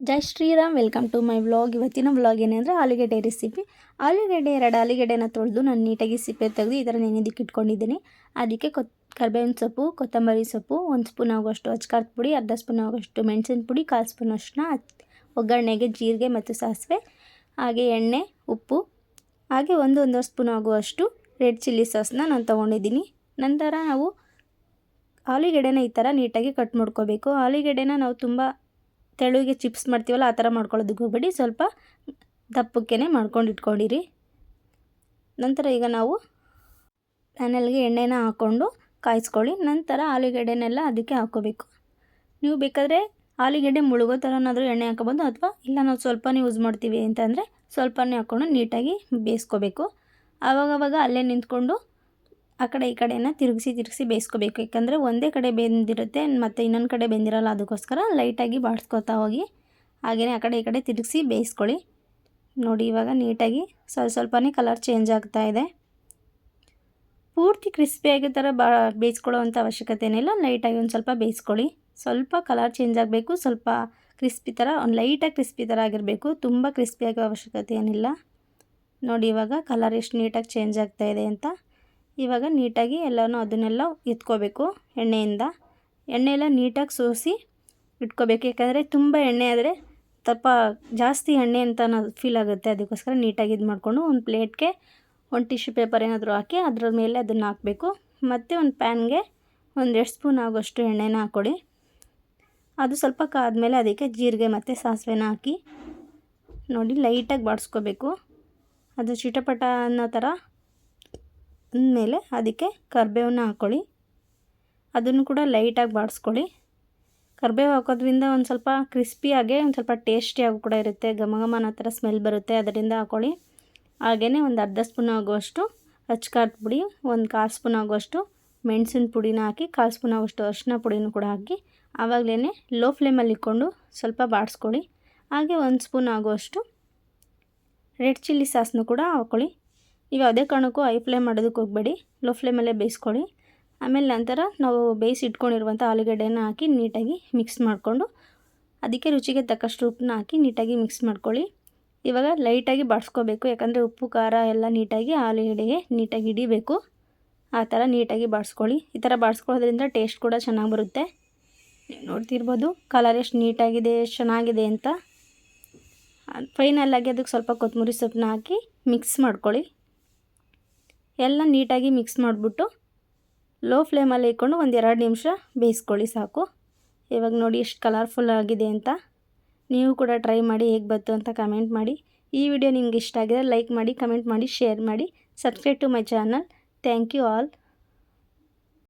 Jai Shriram, welcome to my vlog. ಇವತ್ತಿನ vlog ಏನಂದರೆ ಆಲೂಗೆಡ್ಡೆ ರೆಸಿಪಿ. ಎರಡು ಆಲೂಗೆಡ್ಡೆನ ತೊಳೆದು ನಾನು ನೀಟಾಗಿ ಸಿಪ್ಪೆ ತೆಗೆದು ಈ ಥರ ನೆನೆದಕ್ಕೆ ಇಟ್ಕೊಂಡಿದ್ದೀನಿ. ಅದಕ್ಕೆ ಕರ್ಬೇವಿನ ಸೊಪ್ಪು, ಕೊತ್ತಂಬರಿ ಸೊಪ್ಪು, 1 ಸ್ಪೂನ್ ಆಗುವಷ್ಟು ಅಚ್ಕಾರದ ಪುಡಿ, ಅರ್ಧ ಸ್ಪೂನ್ ಆಗುವಷ್ಟು ಮೆಣಸಿನ ಪುಡಿ, 1/4 ಸ್ಪೂನ್ ಅಷ್ಟನ್ನ, ಒಗ್ಗರಣೆಗೆ ಜೀರಿಗೆ ಮತ್ತು ಸಾಸಿವೆ, ಹಾಗೆ ಎಣ್ಣೆ, ಉಪ್ಪು, ಹಾಗೆ ಒಂದೂವರೆ ಸ್ಪೂನ್ ಆಗುವಷ್ಟು ರೆಡ್ ಚಿಲ್ಲಿ ಸಾಸನ್ನ ನಾನು ತೊಗೊಂಡಿದ್ದೀನಿ. ನಂತರ ನಾವು ಆಲೂಗೆಡ್ಡೆನ ಈ ಥರ ನೀಟಾಗಿ ಕಟ್ ಮಾಡ್ಕೋಬೇಕು. ಆಲೂಗೆಡ್ಡೆನ ನಾವು ತುಂಬ ತೆಳುಗೆ ಚಿಪ್ಸ್ ಮಾಡ್ತೀವಲ್ಲ ಆ ಥರ ಮಾಡ್ಕೊಳ್ಳೋದಕ್ಕೆ ಹೋಗಬೇಡಿ, ಸ್ವಲ್ಪ ದಪ್ಪಕ್ಕೆ ಮಾಡ್ಕೊಂಡು ಇಟ್ಕೊಂಡಿರಿ. ನಂತರ ಈಗ ನಾವು ಪ್ಯಾನಲ್ಗೆ ಎಣ್ಣೆನ ಹಾಕ್ಕೊಂಡು ಕಾಯಿಸ್ಕೊಳ್ಳಿ. ನಂತರ ಆಲೂಗೆಡ್ಡೆನೆಲ್ಲ ಅದಕ್ಕೆ ಹಾಕ್ಕೋಬೇಕು. ನೀವು ಬೇಕಾದರೆ ಆಲೂಗೆಡ್ಡೆ ಮುಳುಗೋ ಥರನಾದರೂ ಎಣ್ಣೆ ಹಾಕೋಬೋದು, ಅಥವಾ ಇಲ್ಲ ನಾವು ಸ್ವಲ್ಪನೇ ಯೂಸ್ ಮಾಡ್ತೀವಿ ಅಂತಂದರೆ ಸ್ವಲ್ಪನೇ ಹಾಕ್ಕೊಂಡು ನೀಟಾಗಿ ಬೇಯಿಸ್ಕೋಬೇಕು. ಆವಾಗವಾಗ ಅಲ್ಲೇ ನಿಂತ್ಕೊಂಡು ಆ ಕಡೆ ಈ ಕಡೆನ ತಿರುಗಿಸಿ ಬೇಯಿಸ್ಕೋಬೇಕು. ಯಾಕಂದರೆ ಒಂದೇ ಕಡೆ ಬೆಂದಿರುತ್ತೆ ಮತ್ತು ಇನ್ನೊಂದು ಕಡೆ ಬೆಂದಿರಲ್ಲ, ಅದಕ್ಕೋಸ್ಕರ ಲೈಟಾಗಿ ಬಾಡಿಸ್ಕೊತಾ ಹೋಗಿ ಹಾಗೆಯೇ ಆ ಕಡೆ ಈ ಕಡೆ ತಿರುಗಿಸಿ ಬೇಯಿಸ್ಕೊಳ್ಳಿ. ನೋಡಿ, ಇವಾಗ ನೀಟಾಗಿ ಸ್ವಲ್ಪನೇ ಕಲರ್ ಚೇಂಜ್ ಆಗ್ತಾ ಇದೆ. ಪೂರ್ತಿ ಕ್ರಿಸ್ಪಿಯಾಗಿ ಥರ ಬೇಯಿಸ್ಕೊಳ್ಳೋ ಅಂಥ ಅವಶ್ಯಕತೆ ಏನಿಲ್ಲ. ಲೈಟಾಗಿ ಒಂದು ಸ್ವಲ್ಪ ಬೇಯಿಸ್ಕೊಳ್ಳಿ. ಸ್ವಲ್ಪ ಕಲರ್ ಚೇಂಜ್ ಆಗಬೇಕು, ಸ್ವಲ್ಪ ಕ್ರಿಸ್ಪಿ ಥರ, ಒಂದು ಲೈಟಾಗಿ ಕ್ರಿಸ್ಪಿ ಥರ ಆಗಿರಬೇಕು. ತುಂಬ ಕ್ರಿಸ್ಪಿ ಆಗೋ ಅವಶ್ಯಕತೆ ಏನಿಲ್ಲ. ನೋಡಿ ಇವಾಗ ಕಲರ್ ಎಷ್ಟು ನೀಟಾಗಿ ಚೇಂಜ್ ಆಗ್ತಾಯಿದೆ ಅಂತ. ಇವಾಗ ನೀಟಾಗಿ ಅದನ್ನೆಲ್ಲ ಎತ್ಕೋಬೇಕು ಎಣ್ಣೆಯಿಂದ. ಎಣ್ಣೆ ಎಲ್ಲ ನೀಟಾಗಿ ಸೋಸಿ ಇಟ್ಕೋಬೇಕು. ಯಾಕಂದರೆ ತುಂಬ ಎಣ್ಣೆ ಆದರೆ ಸ್ವಲ್ಪ ಜಾಸ್ತಿ ಎಣ್ಣೆ ಅಂತ ಫೀಲ್ ಆಗುತ್ತೆ. ಅದಕ್ಕೋಸ್ಕರ ನೀಟಾಗಿ ಇದು ಮಾಡಿಕೊಂಡು ಒಂದು ಪ್ಲೇಟ್ಗೆ ಒಂದು ಟಿಶ್ಯೂ ಪೇಪರ್ ಏನಾದರೂ ಹಾಕಿ ಅದರ ಮೇಲೆ ಅದನ್ನು ಹಾಕಬೇಕು. ಮತ್ತು ಒಂದು ಪ್ಯಾನ್ಗೆ 1 ಸ್ಪೂನ್ ಆಗೋಷ್ಟು ಎಣ್ಣೆನ ಹಾಕ್ಕೊಡಿ. ಅದು ಸ್ವಲ್ಪ ಕಾದ್ಮೇಲೆ ಅದಕ್ಕೆ ಜೀರಿಗೆ ಮತ್ತು ಸಾಸಿವೆನ ಹಾಕಿ ನೋಡಿ ಲೈಟಾಗಿ ಬಾಡಿಸ್ಕೋಬೇಕು. ಅದು ಚಿಟಪಟ ಅನ್ನೋ ಥರ ಅಂದಮೇಲೆ ಅದಕ್ಕೆ ಕರಿಬೇವನ್ನ ಹಾಕ್ಕೊಳ್ಳಿ. ಅದನ್ನು ಕೂಡ ಲೈಟಾಗಿ ಬಾಡಿಸ್ಕೊಳ್ಳಿ. ಕರಿಬೇವು ಹಾಕೋದ್ರಿಂದ ಒಂದು ಸ್ವಲ್ಪ ಕ್ರಿಸ್ಪಿಯಾಗೆ ಒಂದು ಸ್ವಲ್ಪ ಟೇಸ್ಟಿಯಾಗೂ ಕೂಡ ಇರುತ್ತೆ. ಘಮ ಅನ್ನೋ ಥರ ಸ್ಮೆಲ್ ಬರುತ್ತೆ, ಅದರಿಂದ ಹಾಕ್ಕೊಳ್ಳಿ. ಹಾಗೆಯೇ ಒಂದು ಅರ್ಧ ಸ್ಪೂನ್ ಆಗುವಷ್ಟು ಅಚ್ಕಾರದ ಪುಡಿ, 1/4 ಸ್ಪೂನ್ ಆಗುವಷ್ಟು ಮೆಣಸಿನ ಪುಡಿನ ಹಾಕಿ, 1/4 ಸ್ಪೂನ್ ಆಗುವಷ್ಟು ಅರಿಶಿನ ಪುಡಿನೂ ಕೂಡ ಹಾಕಿ ಆವಾಗಲೇ ಲೋ ಫ್ಲೇಮಲ್ಲಿ ಇಟ್ಕೊಂಡು ಸ್ವಲ್ಪ ಬಾಡಿಸ್ಕೊಳ್ಳಿ. ಹಾಗೆ 1 ಸ್ಪೂನ್ ಆಗುವಷ್ಟು ರೆಡ್ ಚಿಲ್ಲಿ ಸಾಸನ್ನು ಕೂಡ ಹಾಕ್ಕೊಳ್ಳಿ. ನೀವು ಯಾವುದೇ ಕಾರಣಕ್ಕೂ ಹೈ ಫ್ಲೇಮ್ ಮಾಡೋದಕ್ಕೆ ಹೋಗಬೇಡಿ, ಲೋ ಫ್ಲೇಮಲ್ಲೇ ಬೇಯಿಸ್ಕೊಳ್ಳಿ. ಆಮೇಲೆ ನಂತರ ನಾವು ಬೇಯಿಸಿ ಇಟ್ಕೊಂಡಿರುವಂಥ ಆಲೂಗಡ್ಡೆನ ಹಾಕಿ ನೀಟಾಗಿ ಮಿಕ್ಸ್ ಮಾಡಿಕೊಂಡು ಅದಕ್ಕೆ ರುಚಿಗೆ ತಕ್ಕಷ್ಟು ಉಪ್ಪನ್ನ ಹಾಕಿ ನೀಟಾಗಿ ಮಿಕ್ಸ್ ಮಾಡ್ಕೊಳ್ಳಿ. ಇವಾಗ ಲೈಟಾಗಿ ಬಾಡಿಸ್ಕೋಬೇಕು. ಯಾಕಂದರೆ ಉಪ್ಪು ಖಾರ ಎಲ್ಲ ನೀಟಾಗಿ ಆಲೂಗಡ್ಡೆಗೆ ನೀಟಾಗಿ ಹಿಡಿಬೇಕು. ಆ ಥರ ನೀಟಾಗಿ ಬಾಡಿಸ್ಕೊಳ್ಳಿ. ಈ ಥರ ಬಾಡಿಸ್ಕೊಳ್ಳೋದ್ರಿಂದ ಟೇಸ್ಟ್ ಕೂಡ ಚೆನ್ನಾಗಿ ಬರುತ್ತೆ. ನೋಡ್ತಿರ್ಬೋದು ಕಲರ್ ಎಷ್ಟು ನೀಟಾಗಿದೆ, ಎಷ್ಟು ಚೆನ್ನಾಗಿದೆ ಅಂತ. ಫೈನಲ್ಲಾಗಿ ಅದಕ್ಕೆ ಸ್ವಲ್ಪ ಕೊತ್ತಂಬರಿ ಸೊಪ್ಪನ್ನ ಹಾಕಿ ಮಿಕ್ಸ್ ಮಾಡ್ಕೊಳ್ಳಿ. ಎಲ್ಲ ನೀಟಾಗಿ ಮಿಕ್ಸ್ ಮಾಡಿಬಿಟ್ಟು ಲೋ ಫ್ಲೇಮಲ್ಲಿ ಇಟ್ಕೊಂಡು 1-2 ನಿಮಿಷ ಬೇಯಿಸ್ಕೊಳ್ಳಿ ಸಾಕು. ಇವಾಗ ನೋಡಿ ಎಷ್ಟು ಕಲರ್ಫುಲ್ ಆಗಿದೆ ಅಂತ. ನೀವು ಕೂಡ ಟ್ರೈ ಮಾಡಿ, ಹೇಗೆ ಬಂತು ಅಂತ ಕಮೆಂಟ್ ಮಾಡಿ. ಈ ವಿಡಿಯೋ ನಿಮ್ಗೆ ಇಷ್ಟ ಆಗಿದ್ರೆ ಲೈಕ್ ಮಾಡಿ, ಕಮೆಂಟ್ ಮಾಡಿ, ಶೇರ್ ಮಾಡಿ, subscribe to my channel. Thank you all.